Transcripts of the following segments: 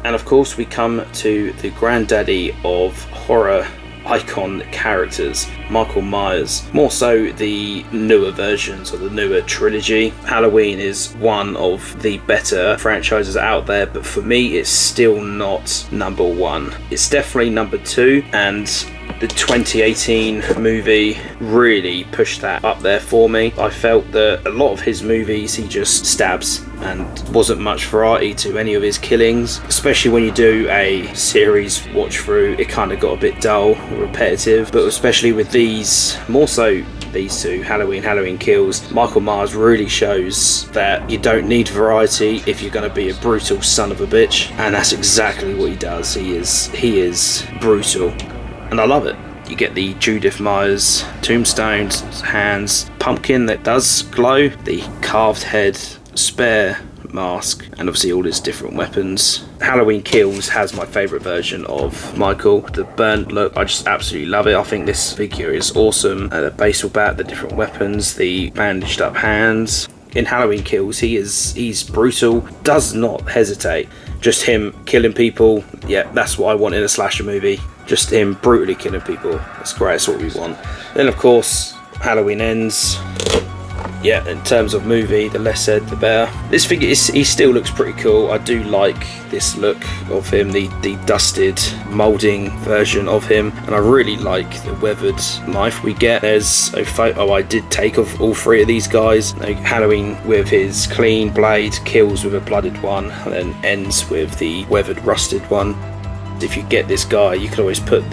And of course we come to the granddaddy of horror icon characters, Michael Myers. More so the newer versions or the newer trilogy. Halloween is one of the better franchises out there, but for me it's still not number one. It's definitely number two, and the 2018 movie really pushed that up there for me. I felt that a lot of his movies he just stabs and wasn't much variety to any of his killings, especially when you do a series watch through. It kind of got a bit dull, repetitive, but especially with these, more so these two, Halloween Kills, Michael Myers really shows that you don't need variety if you're going to be a brutal son of a bitch, and that's exactly what he does. He is brutal, and I love it. You get the Judith Myers tombstones, hands, pumpkin that does glow, the carved head, spare mask, and obviously all his different weapons. Halloween Kills has my favourite version of Michael. The burnt look, I just absolutely love it. I think this figure is awesome. The baseball bat, the different weapons, the bandaged up hands. In Halloween Kills, he's brutal, does not hesitate. Just him killing people. Yeah, that's what I want in a slasher movie. Just him brutally killing people. That's great, that's what we want. Then of course, Halloween Ends. Yeah, in terms of movie, the less said, the better. This figure, he still looks pretty cool. I do like this look of him, the dusted moulding version of him, and I really like the weathered knife we get. There's a photo I did take of all three of these guys. Halloween with his clean blade, kills with a blooded one, and then ends with the weathered rusted one. If you get this guy, you can always put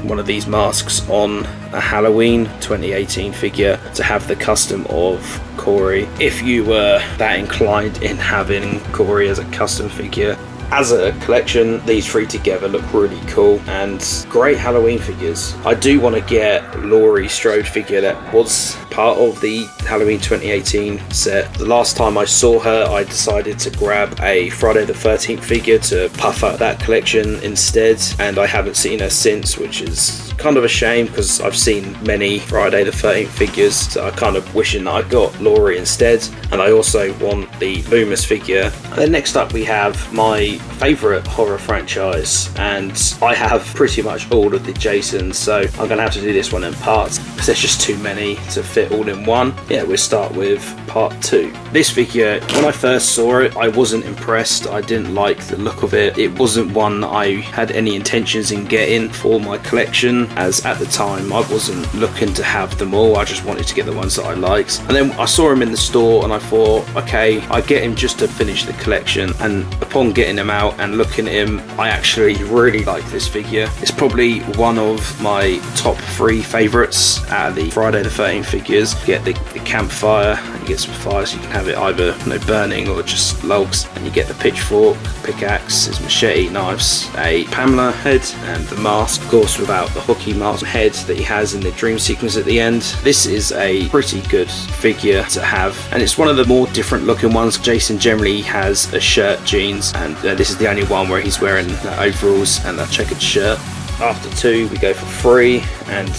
one of these masks on a Halloween 2018 figure to have the custom of Corey. If you were that inclined in having Corey as a custom figure. As a collection, these three together look really cool and great Halloween figures. I do want to get Laurie Strode figure that was part of the Halloween 2018 set. The last time I saw her, I decided to grab a Friday the 13th figure to puff up that collection instead, and I haven't seen her since, which is kind of a shame because I've seen many Friday the 13th figures, so I kind of wishing that I got Laurie instead. And I also want the Loomis figure. And then next up we have my favourite horror franchise, and I have pretty much all of the Jasons, so I'm going to have to do this one in parts because there's just too many to fit all in one. Yeah, we'll start with part 2. This figure, when I first saw it, I wasn't impressed. I didn't like the look of it. It wasn't one that I had any intentions in getting for my collection, as at the time I wasn't looking to have them all. I just wanted to get the ones that I liked. And then I saw him in the store and I thought, okay, I get him just to finish the collection, and upon getting him out and looking at him, I actually really like this figure. It's probably one of my top 3 favourites out of the Friday the 13th figures. You get the campfire, and you get some fire so you can have it either burning or just logs, and you get the pitchfork, pickaxe, his machete, knives, a Pamela head, and the mask, of course, without the hooky mask head that he has in the dream sequence at the end. This is a pretty good figure to have, and it's one of the more different looking ones. Jason generally has a shirt, jeans, and this is the only one where he's wearing overalls and a checkered shirt. After 2 we go for 3, and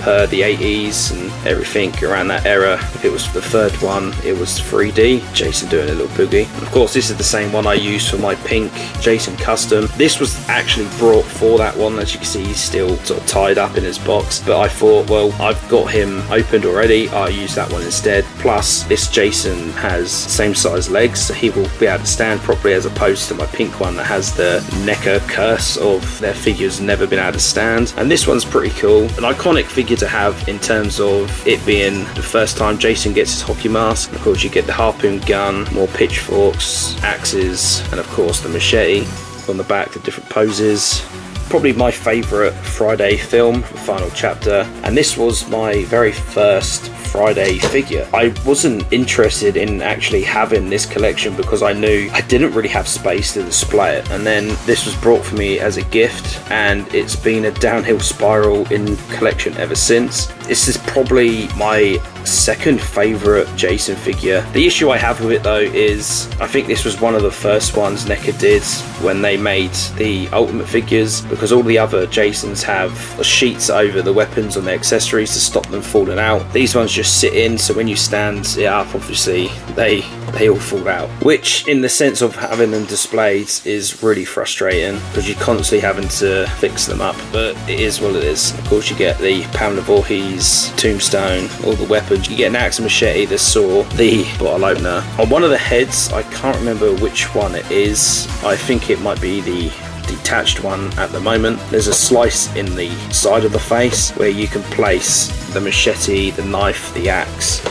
per the 80s and everything around that era, if it was the third one, it was 3D, Jason doing a little boogie. And of course this is the same one I used for my pink Jason custom. This was actually brought for that one. As you can see, he's still sort of tied up in his box, but I thought, well, I've got him opened already, I'll use that one instead. Plus this Jason has same size legs, so he will be able to stand properly, as opposed to my pink one that has the Neca curse of their figures never been able to stand. And this one's pretty cool, an iconic figure to have in terms of it being the first time Jason gets his hockey mask. And of course you get the harpoon gun, more pitchforks, axes, and of course the machete on the back, the different poses. Probably my favourite Friday film, the final chapter, and this was my very first Friday figure. I wasn't interested in actually having this collection because I knew I didn't really have space to display it, and then this was brought for me as a gift, and it's been a downhill spiral in collection ever since. This is probably my second favourite Jason figure. The issue I have with it though is I think this was one of the first ones NECA did when they made the Ultimate figures, because all the other Jasons have sheets over the weapons on their accessories to stop them falling out. These ones just sit in, so when you stand it up, obviously they all fall out, which in the sense of having them displayed is really frustrating because you're constantly having to fix them up, but it is what it is. Of course you get the Pamela Voorhees, Tombstone, all the weapons. You get an axe, machete, the saw, the bottle opener. On one of the heads, I can't remember which one it is, I think it might be the detached one at the moment. There's a slice in the side of the face where you can place the machete, the knife, the axe,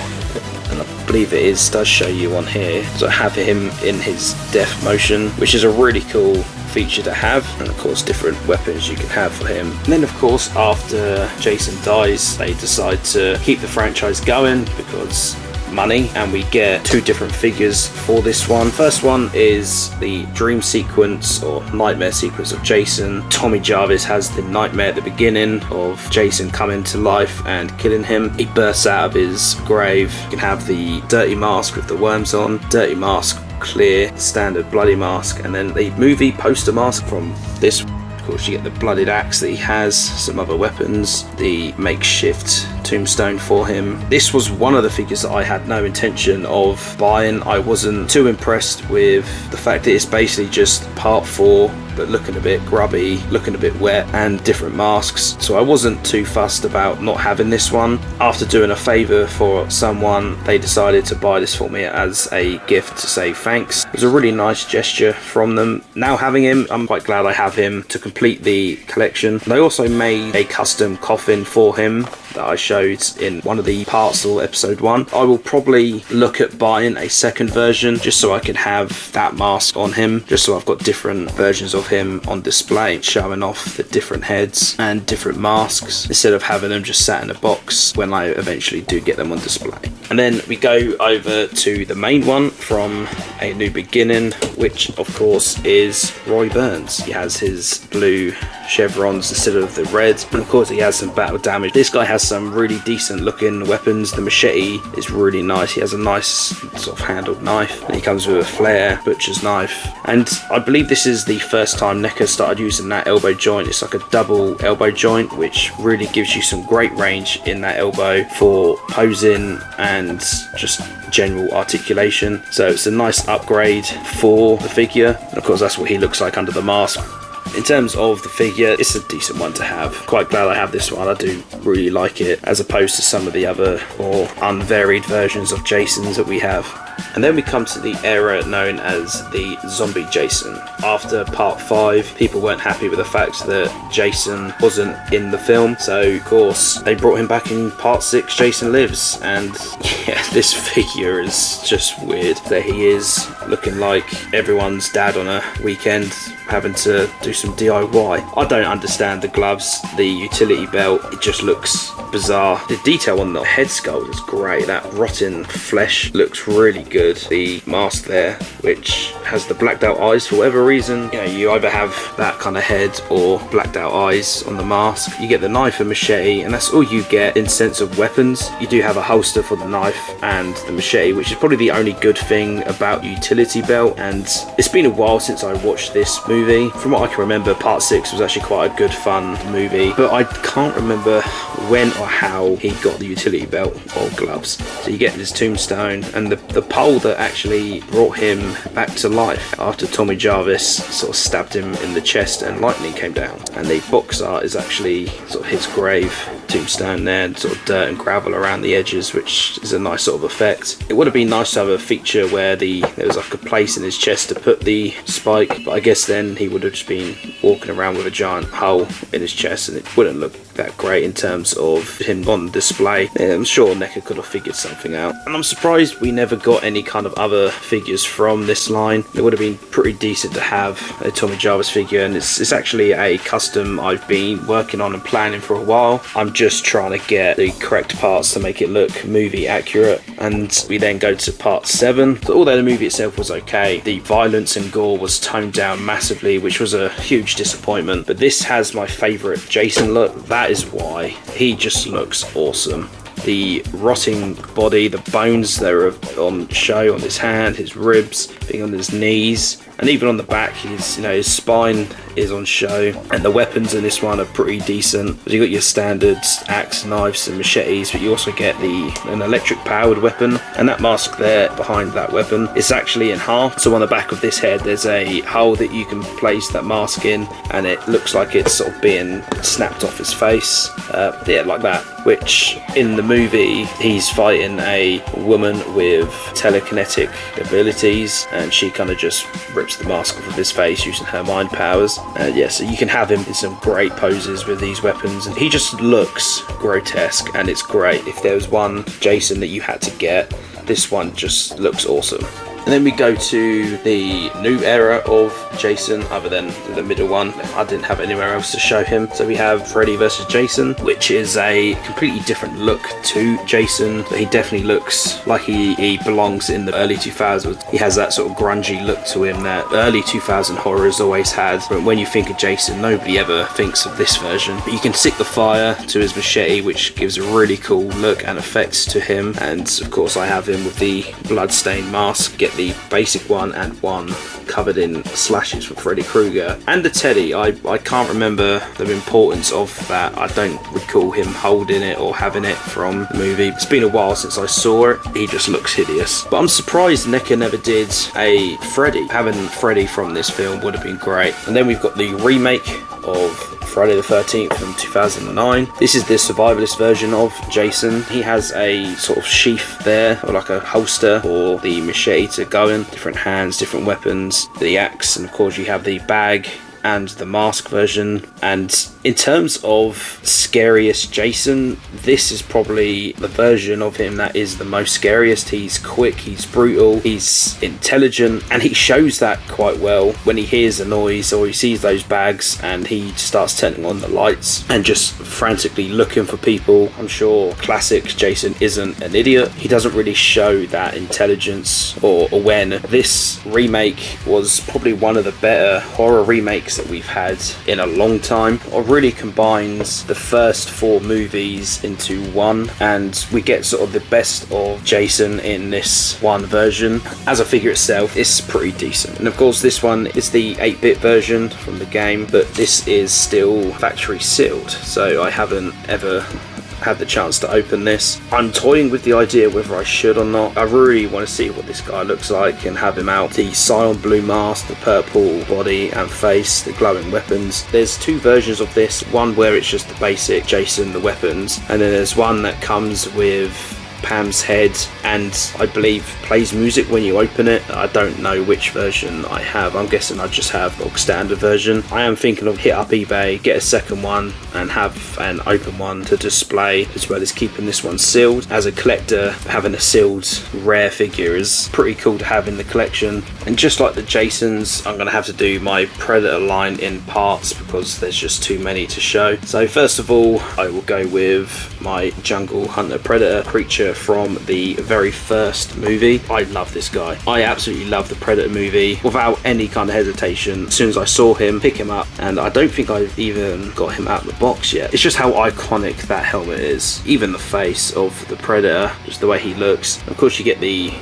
and I believe it does show you on here. So I have him in his death motion, which is a really cool feature to have, and of course different weapons you can have for him. And then of course after Jason dies, they decide to keep the franchise going because money, and we get two different figures for this one. First one is the dream sequence or nightmare sequence of Jason. Tommy Jarvis has the nightmare at the beginning of Jason coming to life and killing him. He bursts out of his grave. You can have the dirty mask with the worms on, dirty mask, clear, standard bloody mask, and then the movie poster mask from this. Of course you get the blooded axe that he has, some other weapons, the makeshift tombstone for him. This was one of the figures that I had no intention of buying. I wasn't too impressed with the fact that it's basically just part 4 but looking a bit grubby, looking a bit wet, and different masks, so I wasn't too fussed about not having this one. After doing a favour for someone, they decided to buy this for me as a gift to say thanks. It was a really nice gesture from them. Now having him, I'm quite glad I have him to complete the collection. They also made a custom coffin for him that I showed in one of the parts or episode 1. I will probably look at buying a second version just so I can have that mask on him, just so I've got different versions of him on display showing off the different heads and different masks instead of having them just sat in a box when I eventually do get them on display. And then we go over to the main one from A New Beginning, which of course is Roy Burns. He has his blue chevrons instead of the red, and of course he has some battle damage. This guy has some really decent looking weapons. The machete is really nice. He has a nice sort of handled knife, and he comes with a flare, butcher's knife, and I believe this is the first time NECA started using that elbow joint. It's like a double elbow joint, which really gives you some great range in that elbow for posing and just general articulation. So it's a nice upgrade for the figure, and of course that's what he looks like under the mask. In terms of the figure, it's a decent one to have. Quite glad I have this one. I do really like it as opposed to some of the other more unvaried versions of Jasons that we have. And then we come to the era known as the Zombie Jason. After part 5, people weren't happy with the fact that Jason wasn't in the film, so of course they brought him back in part 6, Jason Lives, and yeah, this figure is just weird. There he is, looking like everyone's dad on a weekend, having to do some DIY. I don't understand the gloves, the utility belt, it just looks bizarre. The detail on the head sculpt is great. That rotten flesh looks really good. The mask there, which has the blacked out eyes for whatever reason, you know, you either have that kind of head or blacked out eyes on the mask. You get the knife and machete, and that's all you get in sense of weapons. You do have a holster for the knife and the machete, which is probably the only good thing about the utility belt. And it's been a while since I watched this movie. From what I can remember, part 6 was actually quite a good fun movie, but I can't remember when or how he got the utility belt or gloves. So you get this tombstone and the pole that actually brought him back to life after Tommy Jarvis sort of stabbed him in the chest and lightning came down. And the box art is actually sort of his grave tombstone there, and sort of dirt and gravel around the edges, which is a nice sort of effect. It would have been nice to have a feature where there was like a place in his chest to put the spike, but I guess then he would have just been walking around with a giant hole in his chest and it wouldn't look that great in terms of him on display. I'm sure NECA could have figured something out, and I'm surprised we never got got any kind of other figures from this line, it would have been pretty decent to have a Tommy Jarvis figure, and it's actually a custom I've been working on and planning for a while. I'm just trying to get the correct parts to make it look movie accurate, and we then go to part 7. So although the movie itself was okay, the violence and gore was toned down massively, which was a huge disappointment. But this has my favourite Jason look. That is why. He just looks awesome. The rotting body, the bones that are on show on his hand, his ribs, being on his knees, and even on the back, his spine is on show. And the weapons in this one are pretty decent. You got your standard axe, knives, and machetes, but you also get an electric-powered weapon. And that mask there behind that weapon is actually in half. So on the back of this head, there's a hole that you can place that mask in, and it looks like it's sort of being snapped off his face. Yeah, like that. Which in the movie, he's fighting a woman with telekinetic abilities, and she kind of just rips the mask off of his face using her mind powers. Yeah, so you can have him in some great poses with these weapons, and he just looks grotesque, and it's great. If there was one Jason that you had to get, this one just looks awesome. And then we go to the new era of Jason, other than the middle one. I didn't have anywhere else to show him. So we have Freddy vs. Jason, which is a completely different look to Jason. But he definitely looks like he belongs in the early 2000s. He has that sort of grungy look to him that early 2000 horrors always had. But when you think of Jason, nobody ever thinks of this version. But you can stick the fire to his machete, which gives a really cool look and effects to him. And of course I have him with the bloodstained mask. Get the basic one and one covered in slashes from Freddy Krueger. And the teddy, I can't remember the importance of that. I don't recall him holding it or having it from the movie. It's been a while since I saw it. He just looks hideous. But I'm surprised Neca never did a Freddy. Having Freddy from this film would have been great. And then we've got the remake of Friday the 13th from 2009. This is the survivalist version of Jason. He has a sort of sheath there, or like a holster for the machete to go in. Different hands, different weapons, the axe, and of course you have the bag and the mask version. And in terms of scariest Jason, this is probably the version of him that is the most scariest. He's quick, he's brutal, he's intelligent, and he shows that quite well when he hears a noise or he sees those bags and he starts turning on the lights and just frantically looking for people. I'm sure classic Jason isn't an idiot. He doesn't really show that intelligence or awareness. This remake was probably one of the better horror remakes that we've had in a long time. It really combines the first 4 movies into one, and we get sort of the best of Jason in this one version. As a figure itself, it's pretty decent. And of course this one is the 8-bit version from the game, but this is still factory sealed, so I haven't ever had the chance to open this. I'm toying with the idea whether I should or not. I really want to see what this guy looks like and have him out. The cyan blue mask, the purple body and face, the glowing weapons. There's 2 versions of this, one where it's just the basic Jason, the weapons, and then there's one that comes with Pam's head and I believe plays music when you open it. I don't know which version I have. I'm guessing I just have the standard version. I am thinking of hit up eBay, get a second one and have an open one to display, as well as keeping this one sealed. As a collector, having a sealed rare figure is pretty cool to have in the collection. And just like the Jasons, I'm going to have to do my Predator line in parts because there's just too many to show. So first of all, I will go with my Jungle Hunter Predator creature from the very first movie. I love this guy. I absolutely love the Predator movie without any kind of hesitation. As soon as I saw him, pick him up, and I don't think I've even got him out of the box yet. It's just how iconic that helmet is. Even the face of the Predator, just the way he looks. Of course you get the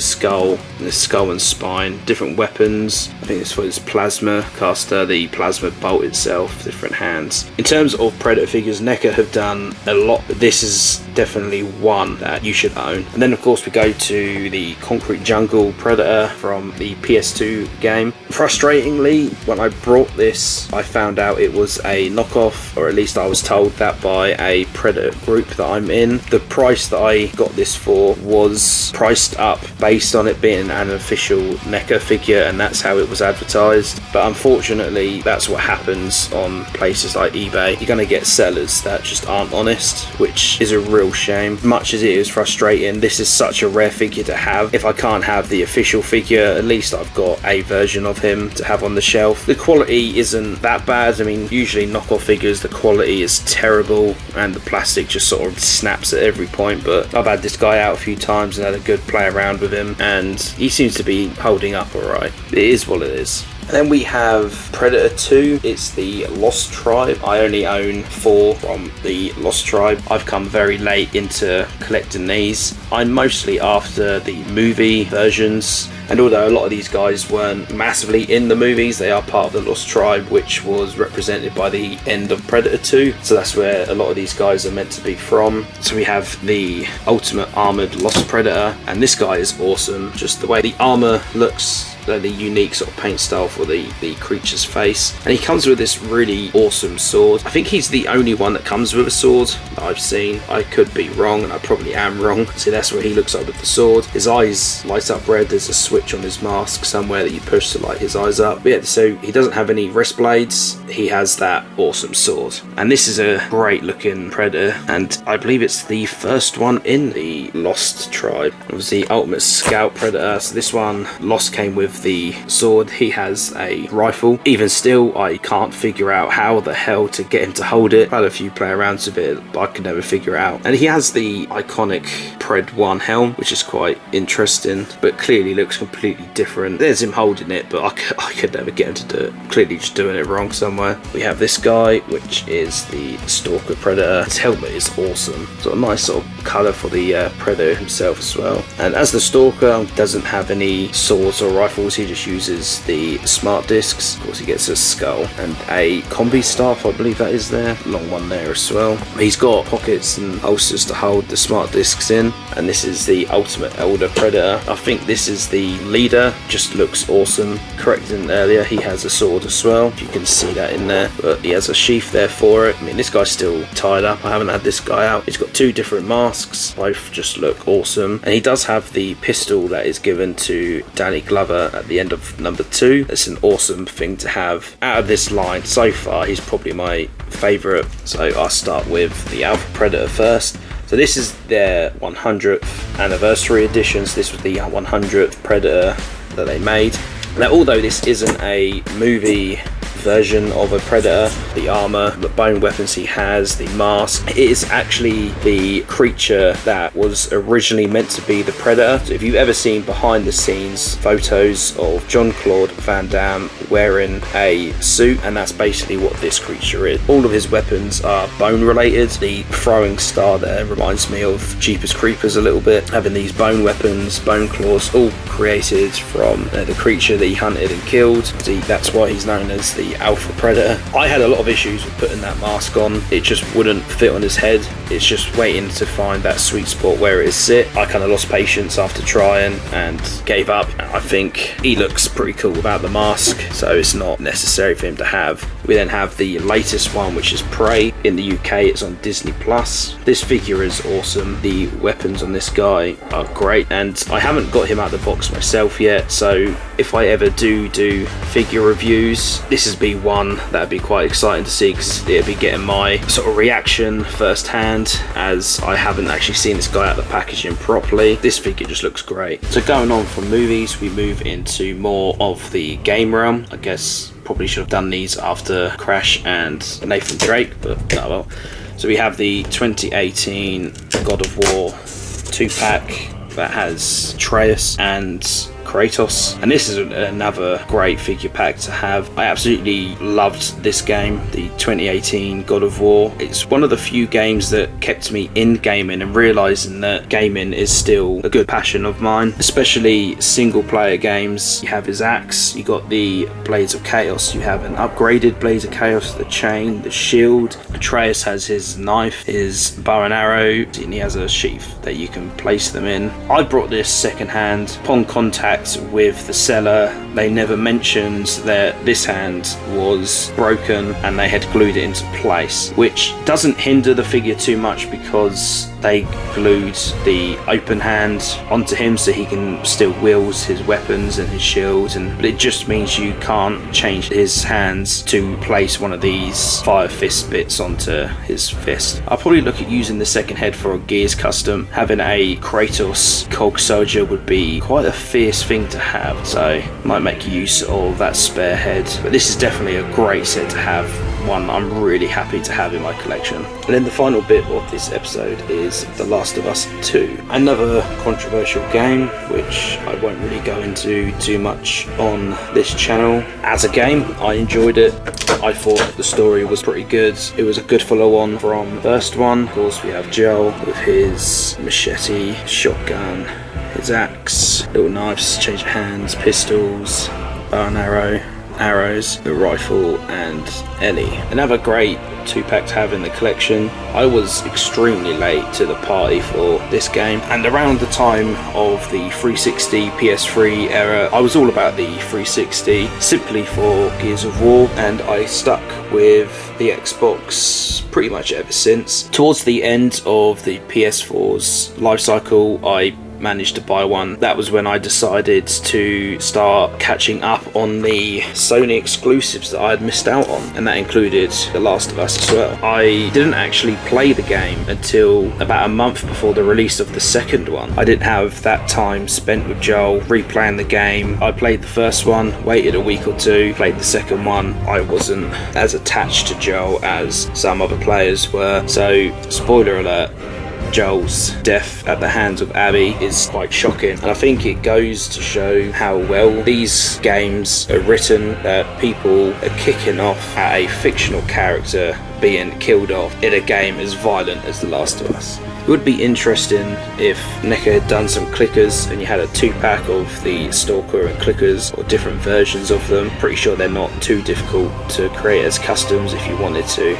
skull and spine, different weapons. I think it's for his plasma caster, the plasma bolt itself, different hands. In terms of Predator figures, Neca have done a lot, but this is definitely one that you should own. And then of course we go to the Concrete Jungle Predator from the PS2 game. Frustratingly, when I brought this, I found out it was a knockoff, or at least I was told that by a Predator group that I'm in. The price that I got this for was priced up based on it being an official Neca figure, and that's how it was advertised. But unfortunately, that's what happens on places like eBay. You're going to get sellers that just aren't honest, which is a real real shame. Much as it is frustrating, this is such a rare figure to have. If I can't have the official figure, at least I've got a version of him to have on the shelf. The quality isn't that bad. I mean, usually knockoff figures, the quality is terrible and the plastic just sort of snaps at every point, but I've had this guy out a few times and had a good play around with him, and he seems to be holding up alright. It is what it is. And then we have Predator 2. It's the Lost Tribe. I only own 4 from the Lost Tribe. I've come very late into collecting these. I'm mostly after the movie versions, and although a lot of these guys weren't massively in the movies, they are part of the Lost Tribe, which was represented by the end of Predator 2. So that's where a lot of these guys are meant to be from. So we have the Ultimate Armored Lost Predator, and this guy is awesome. Just the way the armor looks, the unique sort of paint style for the creature's face, and he comes with this really awesome sword. I think he's the only one that comes with a sword that I've seen. I could be wrong, and I probably am wrong. See, that's where he looks like with the sword. His eyes light up red. There's a switch on his mask somewhere that you push to light his eyes up. But yeah, so he doesn't have any wrist blades. He has that awesome sword, and this is a great looking Predator, and I believe it's the first one in the Lost Tribe. It was the Ultimate Scout Predator. So this one, Lost came with the sword. He has a rifle. Even still, I can't figure out how the hell to get him to hold it. I had a few play arounds with it, but I could never figure it out. And he has the iconic Pred 1 helm, which is quite interesting, but clearly looks completely different. There's him holding it, but I could never get him to do it. Clearly just doing it wrong somewhere. We have this guy, which is the Stalker Predator. His helmet is awesome. Got a nice sort of colour for the Predator himself as well. And as the Stalker, doesn't have any swords or rifles. He just uses the smart discs. Of course, he gets a skull and a combi staff, I believe that is there. Long one there as well. He's got pockets and holsters to hold the smart discs in. And this is the Ultimate Elder Predator. I think this is the leader. Just looks awesome. Correcting earlier, he has a sword as well. You can see that in there, but he has a sheath there for it. I mean, this guy's still tied up. I haven't had this guy out. He's got 2 different masks. Both just look awesome. And he does have the pistol that is given to Danny Glover at the end of number 2. It's an awesome thing to have. Out of this line so far, he's probably my favourite. So I'll start with the Alpha Predator first. So this is their 100th anniversary edition. So this was the 100th Predator that they made. Now, although this isn't a movie version of a Predator, the armor, the bone weapons he has, the mask, it is actually the creature that was originally meant to be the Predator. So if you've ever seen behind the scenes photos of Jean-Claude Van Damme wearing a suit, and that's basically what this creature is. All of his weapons are bone related. The throwing star there reminds me of Jeepers Creepers a little bit, having these bone weapons, bone claws, all created from the creature that he hunted and killed. See, that's why he's known as the Alpha Predator. I had a lot of issues with putting that mask on. It just wouldn't fit on his head. It's just waiting to find that sweet spot where it is sit. I kind of lost patience after trying and gave up. I think he looks pretty cool without the mask, so it's not necessary for him to have. We then have the latest one, which is Prey. In the UK, it's on Disney Plus. This figure is awesome. The weapons on this guy are great, and I haven't got him out of the box myself yet, so if I ever do figure reviews, this would be one that'd be quite exciting to see, because it'd be getting my sort of reaction firsthand, as I haven't actually seen this guy out of the packaging properly. This figure just looks great. So going on from movies, we move into more of the game realm. I guess probably should have done these after Crash and Nathan Drake, but oh well. So we have the 2018 God of War 2-pack that has Atreus and Kratos, and this is another great figure pack to have. I absolutely loved this game, the 2018 God of War. It's one of the few games that kept me in gaming and realizing that gaming is still a good passion of mine, especially single player games. You have his axe, you got the Blades of Chaos, you have an upgraded Blades of Chaos, the chain, the shield. Atreus has his knife, his bow and arrow, and he has a sheath that you can place them in. I brought this second hand. Upon contact contact with the seller, they never mentioned that this hand was broken and they had glued it into place, which doesn't hinder the figure too much because they glued the open hand onto him so he can still wield his weapons and his shields, but it just means you can't change his hands to place one of these fire fist bits onto his fist. I'll probably look at using the second head for a Gears custom. Having a Kratos cog soldier would be quite a fierce thing to have, so might make use of that spare head. But this is definitely a great set to have, one I'm really happy to have in my collection. And then the final bit of this episode is The Last of Us 2. Another controversial game, which I won't really go into too much on this channel. As a game, I enjoyed it. I thought the story was pretty good. It was a good follow-on from the first one. Of course, we have Joel with his machete, shotgun, his axe, little knives, change of hands, pistols, bow and arrows, the rifle, and Ellie. Another great 2-pack to have in the collection. I was extremely late to the party for this game, and around the time of the 360 PS3 era, I was all about the 360 simply for Gears of War, and I stuck with the Xbox pretty much ever since. Towards the end of the PS4's life cycle, I managed to buy one. That was when I decided to start catching up on the Sony exclusives that I had missed out on, and that included The Last of Us as well. I didn't actually play the game until about a month before the release of the second one. I didn't have that time spent with Joel replaying the game. I played the first one, waited a week or two, played the second one. I wasn't as attached to Joel as some other players were, so spoiler alert, Joel's death at the hands of Abby is quite shocking, and I think it goes to show how well these games are written, that people are kicking off at a fictional character being killed off in a game as violent as The Last of Us. It would be interesting if Neca had done some clickers and you had a 2-pack of the Stalker and clickers, or different versions of them. Pretty sure they're not too difficult to create as customs if you wanted to.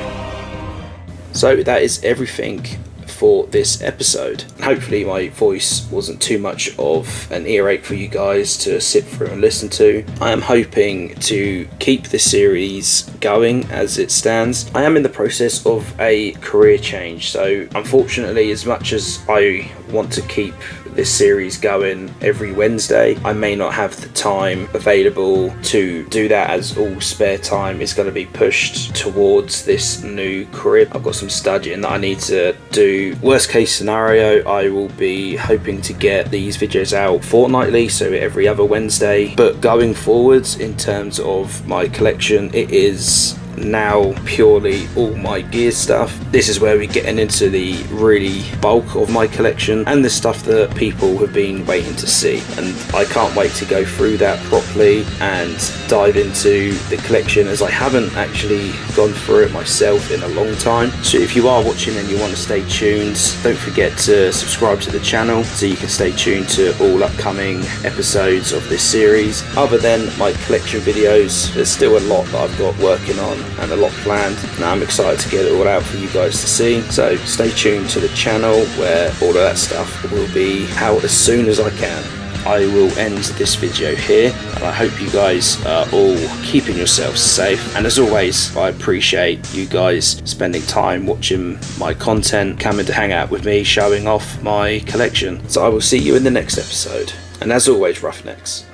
So that is everything for this episode. Hopefully my voice wasn't too much of an earache for you guys to sit through and listen to. I am hoping to keep this series going as it stands. I am in the process of a career change, so unfortunately, as much as I want to keep this series going every Wednesday, I may not have the time available to do that, as all spare time is going to be pushed towards this new career. I've got some studying that I need to do. Worst case scenario, I will be hoping to get these videos out fortnightly, so every other Wednesday. But going forwards, in terms of my collection, it is now purely all my gear stuff. This is where we're getting into the really bulk of my collection and the stuff that people have been waiting to see, and I can't wait to go through that properly and dive into the collection, as I haven't actually gone through it myself in a long time. So if you are watching and you want to stay tuned, don't forget to subscribe to the channel so you can stay tuned to all upcoming episodes of this series. Other than my collection videos, there's still a lot that I've got working on and a lot planned. Now I'm excited to get it all out for you guys to see, so stay tuned to the channel where all of that stuff will be out as soon as I can. I will end this video here, and I hope you guys are all keeping yourselves safe, and as always, I appreciate you guys spending time watching my content, coming to hang out with me, showing off my collection. So I will see you in the next episode, and as always, Roughnecks,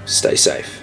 stay safe.